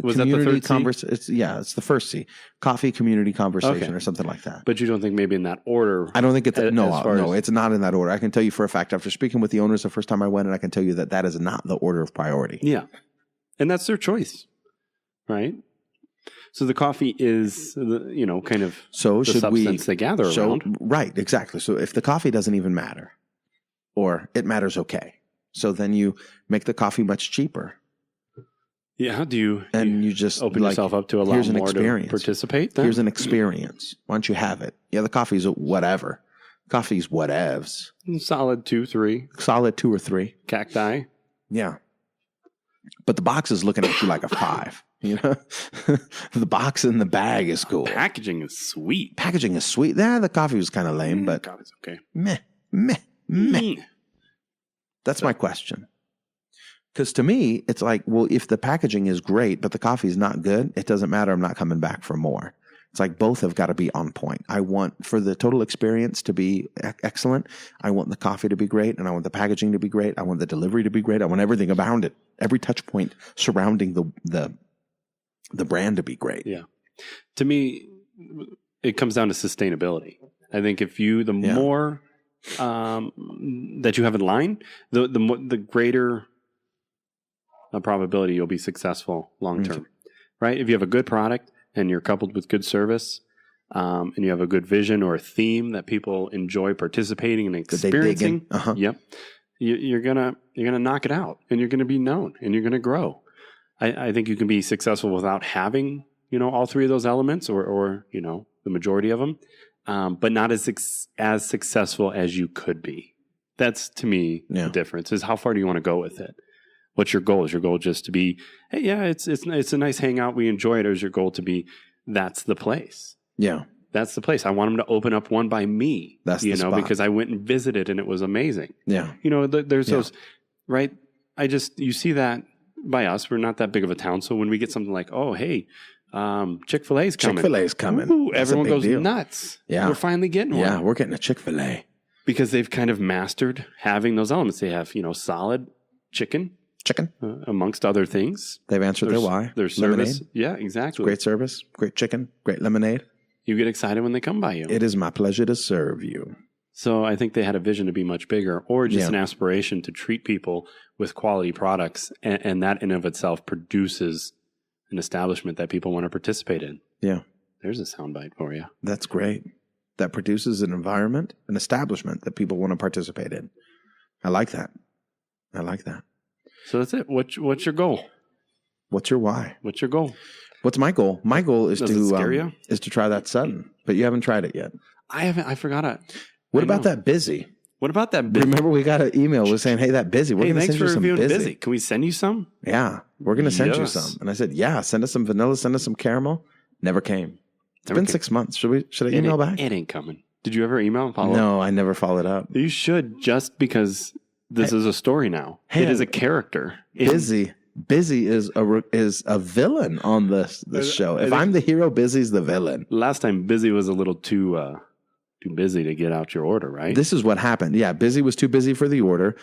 was that the third C? It's the first C. Coffee community conversation or something like that. But you don't think maybe in that order? I don't think it's no, it's not in that order. I can tell you for a fact after speaking with the owners the first time I went, and I can tell you that is not the order of priority. Yeah, and that's their choice, right? So the coffee is, kind of the substance they gather around. Right, exactly. So if the coffee doesn't even matter, or it matters okay, so then you make the coffee much cheaper. Yeah, how do you just open yourself up to a lot more to participate? Then? Here's an experience. Why don't you have it? Yeah, the coffee's whatever. Coffee's whatevs. Solid 2, 3. Solid 2 or 3. Cacti. Yeah. But the box is looking at you like a 5. The box in the bag is cool. Packaging is sweet. Yeah, the coffee was kind of lame, but coffee's okay. Meh. That's my question. Because to me, it's like, well, if the packaging is great, but the coffee is not good, it doesn't matter. I'm not coming back for more. It's like both have got to be on point. I want for the total experience to be excellent. I want the coffee to be great, and I want the packaging to be great. I want the delivery to be great. I want everything around it, every touch point surrounding the brand to be great. Yeah. To me, it comes down to sustainability. I think if the more that you have in line, the greater a probability you'll be successful long term, right? If you have a good product and you're coupled with good service, and you have a good vision or a theme that people enjoy participating and experiencing, you're gonna knock it out, and you're gonna be known, and you're gonna grow. I think you can be successful without having all three of those elements, or the majority of them, but not as successful as you could be. That's to me the difference. Is how far do you want to go with it? What's your goal? Is your goal just to be, hey, yeah, it's a nice hangout, we enjoy it, or is your goal to be, that's the place? Yeah. That's the place. I want them to open up one by me. That's the spot. Because I went and visited and it was amazing. Yeah. There's those, right? You see that by us, we're not that big of a town. So when we get something like, oh, hey, Chick-fil-A's coming. Chick-fil-A's coming. Ooh, everyone goes nuts. Yeah. We're finally getting one. Yeah, we're getting a Chick-fil-A. Because they've kind of mastered having those elements. They have, solid chicken. Amongst other things. They've answered their why. Their service. Lemonade. Yeah, exactly. Great service, great chicken, great lemonade. You get excited when they come by you. It is my pleasure to serve you. So I think they had a vision to be much bigger, or just an aspiration to treat people with quality products. And that in of itself produces an establishment that people want to participate in. Yeah. There's a soundbite for you. That's great. That produces an environment, an establishment that people want to participate in. I like that. So that's it. What's your goal? What's your why? What's your goal? What's my goal? My goal is to try that sudden, but you haven't tried it yet. I haven't. I forgot it. What about that busy? What about that busy? Remember, we got an email with saying, "Hey, that busy. We're going to send you some busy. Can we send you some? Yeah, we're going to send you some." And I said, "Yeah, send us some vanilla. Send us some caramel." Never came. It's been 6 months. Should I email back? It ain't coming. Did you ever email and follow up? No, I never followed up. You should, just because this is a story now. It is a character. Busy is a villain on this show. If I'm the hero, Busy's the villain. Last time, Busy was a little too busy to get out your order, right? This is what happened. Yeah, Busy was too busy for the order.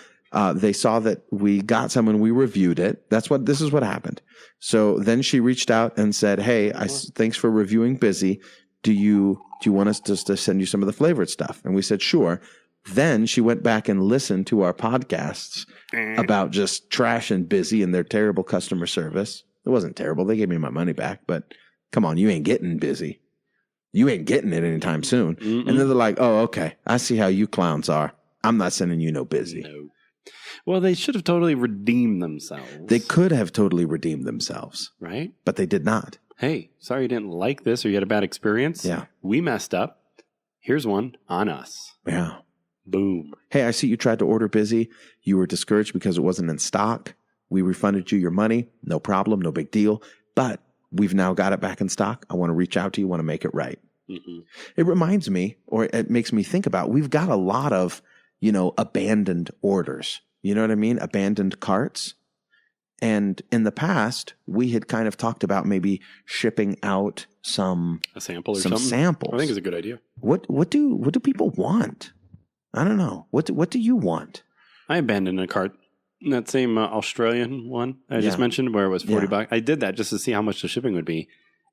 They saw that we got some and we reviewed it. This is what happened. So then she reached out and said, "Hey, thanks for reviewing Busy. Do you want us just to send you some of the flavored stuff?" And we said, "Sure." Then she went back and listened to our podcasts about just trash and Busy and their terrible customer service. It wasn't terrible. They gave me my money back, but come on, you ain't getting Busy. You ain't getting it anytime soon. Mm-mm. And then they're like, "Oh, okay. I see how you clowns are. I'm not sending you no Busy." No. Well, they should have totally redeemed themselves. They could have totally redeemed themselves. Right? But they did not. Hey, sorry you didn't like this or you had a bad experience. Yeah. We messed up. Here's one on us. Yeah. Boom. Hey, I see you tried to order Busy. You were discouraged because it wasn't in stock. We refunded you your money. No problem. No big deal. But we've now got it back in stock. I want to reach out to you. Want to make it right. Mm-hmm. It reminds me, or it makes me think about, we've got a lot of, abandoned orders. You know what I mean? Abandoned carts. And in the past, we had kind of talked about maybe shipping out a sample or some samples. I think it's a good idea. What do people want? I don't know. What do you want? I abandoned a cart. That same Australian one I just mentioned, where it was $40. I did that just to see how much the shipping would be,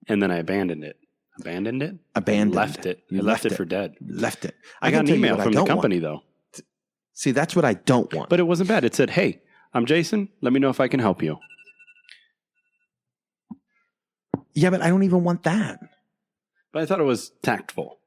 and then I abandoned it. Left it. I left it for dead. Left it. I got an email from the company though. See, that's what I don't want. But it wasn't bad. It said, "Hey, I'm Jason. Let me know if I can help you." Yeah, but I don't even want that. But I thought it was tactful.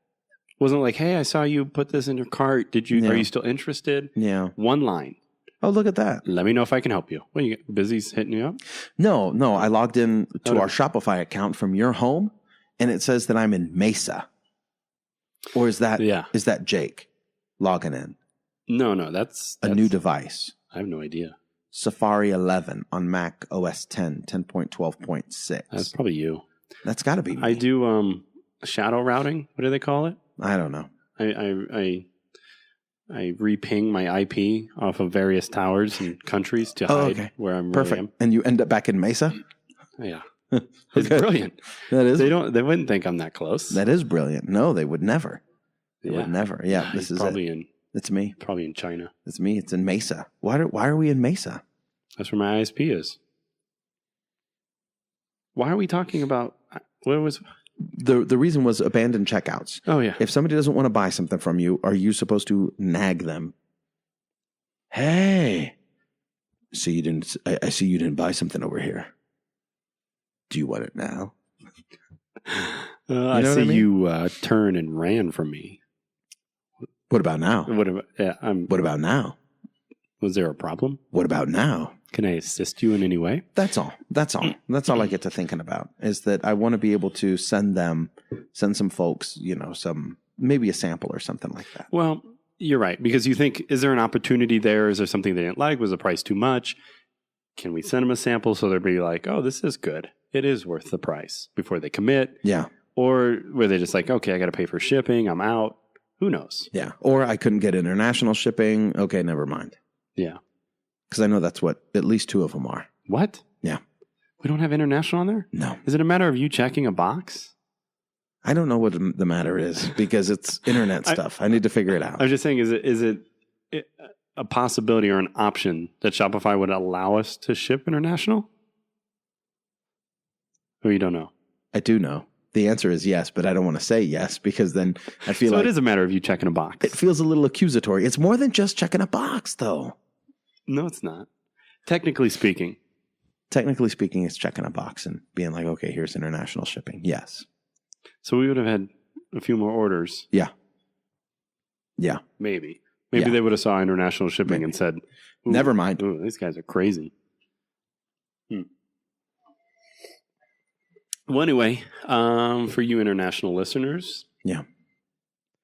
It wasn't like, "Hey, I saw you put this in your cart. Are you still interested?" Yeah. One line. Oh, look at that. Let me know if I can help you. What, you Busy's hitting you up? No. I logged in to our Shopify account from your home, and it says that I'm in Mesa. Or is that Jake logging in? No, that's a new device. I have no idea. Safari 11 on Mac OS 10, 10.12.6. That's probably you. That's got to be me. I do shadow routing. What do they call it? I don't know. I re-ping my IP off of various towers and countries to hide where I'm perfect. Really am. And you end up back in Mesa? Yeah. It's brilliant. That is. They wouldn't think I'm that close. That is brilliant. No, they would never. They would never. Yeah, this is probably it's me. Probably in China. It's me. It's in Mesa. Why are we in Mesa? That's where my ISP is. Why are we talking about what was the reason was abandoned checkouts. Oh yeah. If somebody doesn't want to buy something from you, are you supposed to nag them? Hey, I see you didn't buy something over here. Do you want it now? I see you turn and ran from me. What about now? What about now? Was there a problem? What about now? Can I assist you in any way? That's all. That's all I get to thinking about is that I want to be able to send some folks, maybe a sample or something like that. Well, you're right. Because you think, is there an opportunity there? Is there something they didn't like? Was the price too much? Can we send them a sample so they'll be like, oh, this is good. It is worth the price before they commit. Yeah. Or were they just like, okay, I got to pay for shipping. I'm out. Who knows? Yeah. Or I couldn't get international shipping. Okay, never mind. Yeah. Because I know that's what at least two of them are. What? Yeah. We don't have international on there? No. Is it a matter of you checking a box? I don't know what the matter is because it's internet stuff. I need to figure it out. I was just saying, is it a possibility or an option that Shopify would allow us to ship international? Or you don't know? I do know. The answer is yes, but I don't want to say yes because then I feel so like it is a matter of you checking a box. It feels a little accusatory. It's more than just checking a box, though. No, it's not. Technically speaking, it's checking a box and being like, okay, here's international shipping. Yes. So we would have had a few more orders. Yeah. Yeah. Maybe they would have saw international shipping and said, never mind. Ooh, these guys are crazy. Well, anyway, for you international listeners, yeah,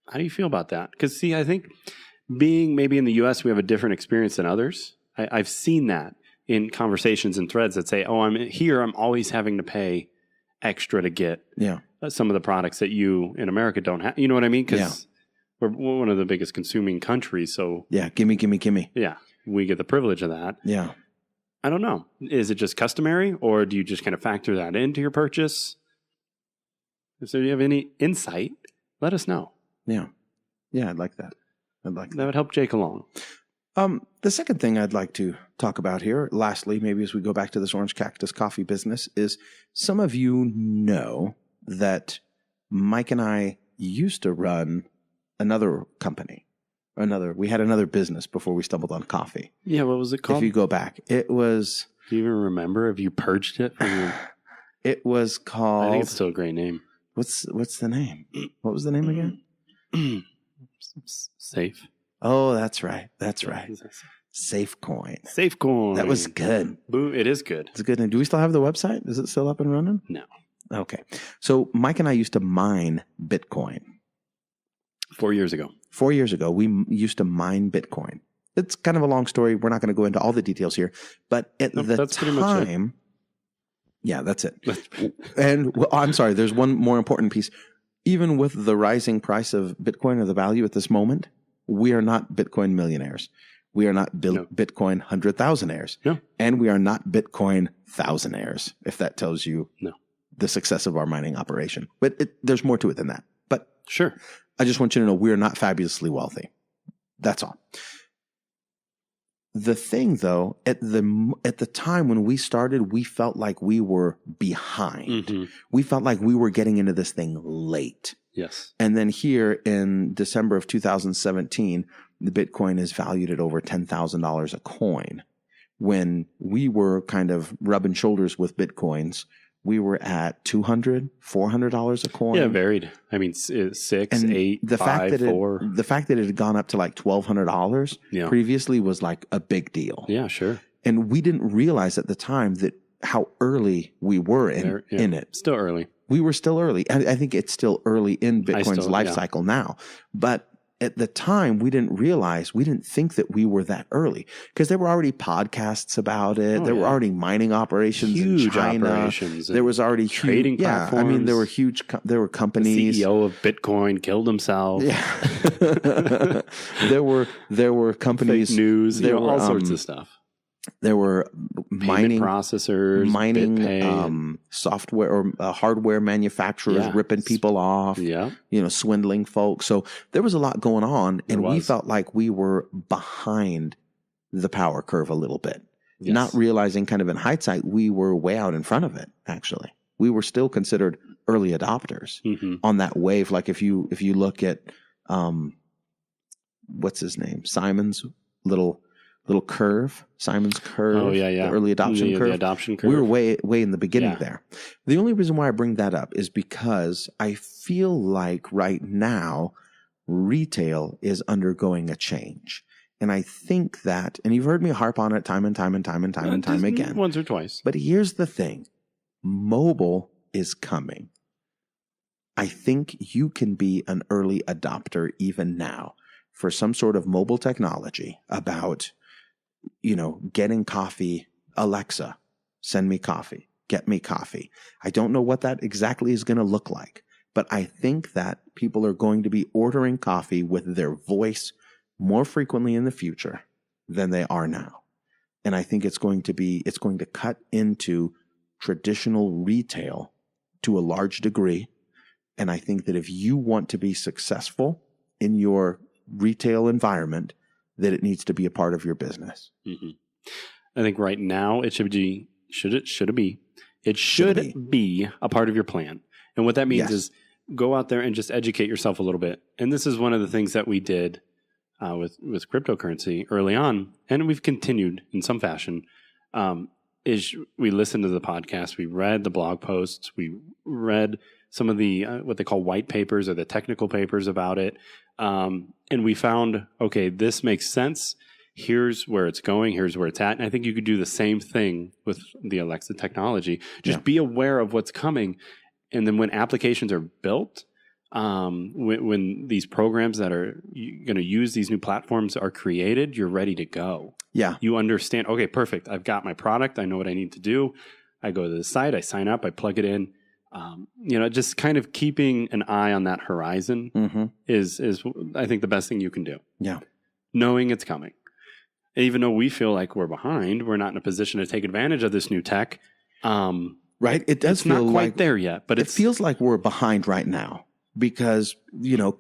how do you feel about that? Because, see, I think being maybe in the U.S., we have a different experience than others. I've seen that in conversations and threads that say, oh, I'm here, I'm always having to pay extra to get some of the products that you in America don't have. You know what I mean? Because we're one of the biggest consuming countries. So, yeah, gimme. Yeah, we get the privilege of that. Yeah. I don't know. Is it just customary, or do you just kind of factor that into your purchase? So do you have any insight, let us know. Yeah. Yeah, I'd like that. That would help Jake along. The second thing I'd like to talk about here, lastly, maybe as we go back to this Orange Cactus Coffee business, is some of you know that Mike and I used to run another company. We had another business before we stumbled on coffee. Yeah, what was it called? If you go back, it was... Do you even remember? Have you purged it from your... It was called... I think it's still a great name. What's the name? What was the name again? Safe. Oh, that's right. SafeCoin. SafeCoin. That was good. Boo, it is good. It's a good name. Do we still have the website? Is it still up and running? No. Okay. So Mike and I used to mine Bitcoin. 4 years ago. 4 years ago, we used to mine Bitcoin. It's kind of a long story. We're not going to go into all the details here. But at the time... Yeah, that's it. And I'm sorry, there's one more important piece. Even with the rising price of Bitcoin or the value at this moment, we are not Bitcoin millionaires. We are not Bitcoin 100,000aires. No. And we are not Bitcoin thousandaires, if that tells you no. the success of our mining operation. But there's more to it than that. But sure. I just want you to know we are not fabulously wealthy. That's all. The thing, though, at the time when we started, we felt like we were behind. Mm-hmm. We felt like we were getting into this thing late. Yes. And then here in December of 2017, the Bitcoin is valued at over $10,000 a coin. When we were kind of rubbing shoulders with Bitcoins, we were at $200, $400 a coin. Yeah, it varied. I mean, 6, and 8, the 5, fact that 4. The fact that it had gone up to like $1,200 previously was like a big deal. Yeah, sure. And we didn't realize at the time that how early we were in it. Still early. We were still early. I think it's still early in Bitcoin's life cycle now. But at the time, we didn't think that we were that early because there were already podcasts about it. There were already mining operations in China. Operations. There was already trading platforms. I mean, there were companies. The CEO of Bitcoin killed himself. Yeah. there were companies. Fake news. There were all sorts of stuff. There were mining processors, software or hardware manufacturers ripping people off, swindling folks. So there was a lot going on, and we felt like we were behind the power curve a little bit, not realizing kind of in hindsight, we were way out in front of it, actually. We were still considered early adopters on that wave. Like if you look at, what's his name? Simon's little curve, Simon's curve. Oh, yeah. The early adoption curve. The adoption curve. We were way in the beginning there. The only reason why I bring that up is because I feel like right now retail is undergoing a change. And I think that, and you've heard me harp on it time and time again. Once or twice. But here's the thing. Mobile is coming. I think you can be an early adopter even now for some sort of mobile technology about getting coffee. Alexa, send me coffee, get me coffee. I don't know what that exactly is going to look like, but I think that people are going to be ordering coffee with their voice more frequently in the future than they are now. And I think it's going to cut into traditional retail to a large degree. And I think that if you want to be successful in your retail environment, that it needs to be a part of your business. Mm-hmm. I think right now it should be a part of your plan. And what that means is go out there and just educate yourself a little bit. And this is one of the things that we did with cryptocurrency early on, and we've continued in some fashion, is we listened to the podcast, we read the blog posts, we read some of the what they call white papers or the technical papers about it, and we found, okay, this makes sense. Here's where it's going. Here's where it's at. And I think you could do the same thing with the Alexa technology. Just be aware of what's coming. And then when applications are built, when these programs that are going to use these new platforms are created, you're ready to go. Yeah. You understand, okay, perfect. I've got my product. I know what I need to do. I go to the site. I sign up. I plug it in. Just kind of keeping an eye on that horizon is I think the best thing you can do. Yeah. Knowing it's coming. Even though we feel like we're behind, we're not in a position to take advantage of this new tech. Right. It does feel not quite like there yet, but it feels like we're behind right now because,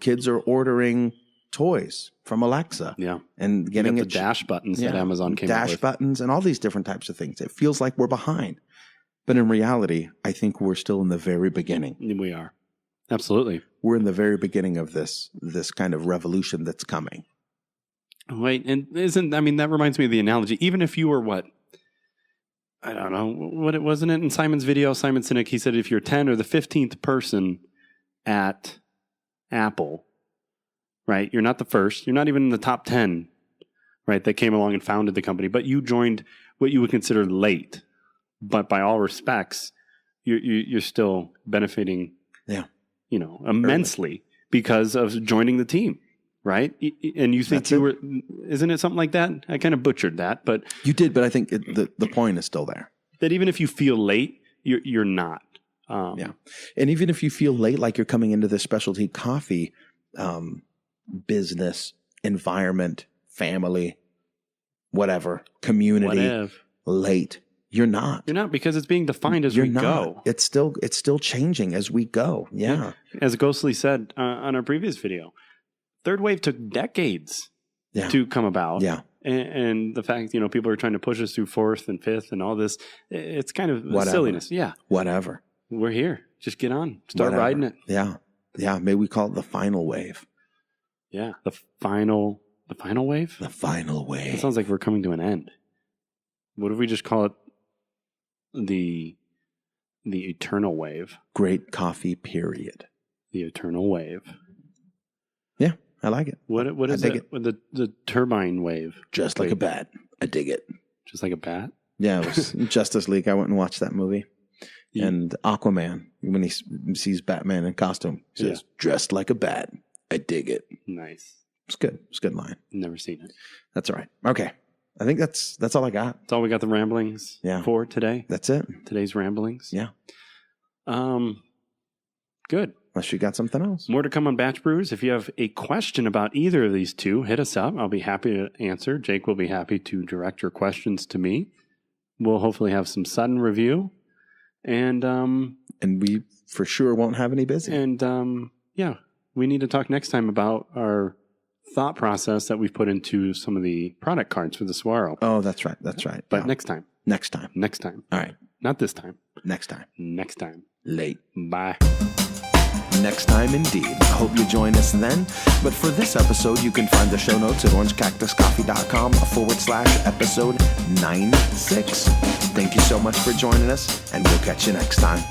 kids are ordering toys from Alexa. Yeah. And getting the dash buttons that Amazon came up with. Dash buttons and all these different types of things. It feels like we're behind. But in reality, I think we're still in the very beginning. We are. Absolutely. We're in the very beginning of this kind of revolution that's coming. Wait, and that reminds me of the analogy. Even if you were I don't know, wasn't it in Simon's video, Simon Sinek, he said if you're 10 or the 15th person at Apple, right, you're not the first, you're not even in the top 10, right, that came along and founded the company, but you joined what you would consider late. But by all respects, you're still benefiting, immensely because of joining the team. Right? And you think isn't it something like that? I kind of butchered that, but you did, but I think the point is still there. That even if you feel late, you're not. And even if you feel late, like you're coming into the specialty coffee business, environment, family, whatever, community, late, you're not. You're not, because it's being defined as we go. It's still changing as we go. Yeah. As Ghostly said on our previous video, third wave took decades to come about. Yeah. And the fact, people are trying to push us through fourth and fifth and all this, it's kind of silliness. Yeah. Whatever. We're here. Just get on. Start riding it. Yeah. Yeah. Maybe we call it the final wave. Yeah. The final wave? The final wave. It sounds like we're coming to an end. What if we just call it the eternal wave? Great coffee period. The eternal wave. Yeah. I like it. What is it? The turbine wave. Just like a bat. I dig it. Just like a bat? Yeah, it was Justice League. I went and watched that movie. Yeah. And Aquaman, when he sees Batman in costume, he says, dressed like a bat. I dig it. Nice. It's good. It's a good line. Never seen it. That's all right. Okay. I think that's all I got. That's all we got the ramblings for today. That's it. Today's ramblings. Yeah. Good. Unless you got something else. More to come on Batch Brews. If you have a question about either of these two, hit us up. I'll be happy to answer. Jake will be happy to direct your questions to me. We'll hopefully have some sudden review. And we for sure won't have any busy. And we need to talk next time about our thought process that we've put into some of the product cards for the Swirl. Oh, that's right. That's right. But next time. Next time. Next time. All right. Not this time. Next time. Next time. Late. Bye. Next time, indeed. I hope you join us then. But for this episode, you can find the show notes at orangecactuscoffee.com/episode 96. Thank you so much for joining us, and we'll catch you next time.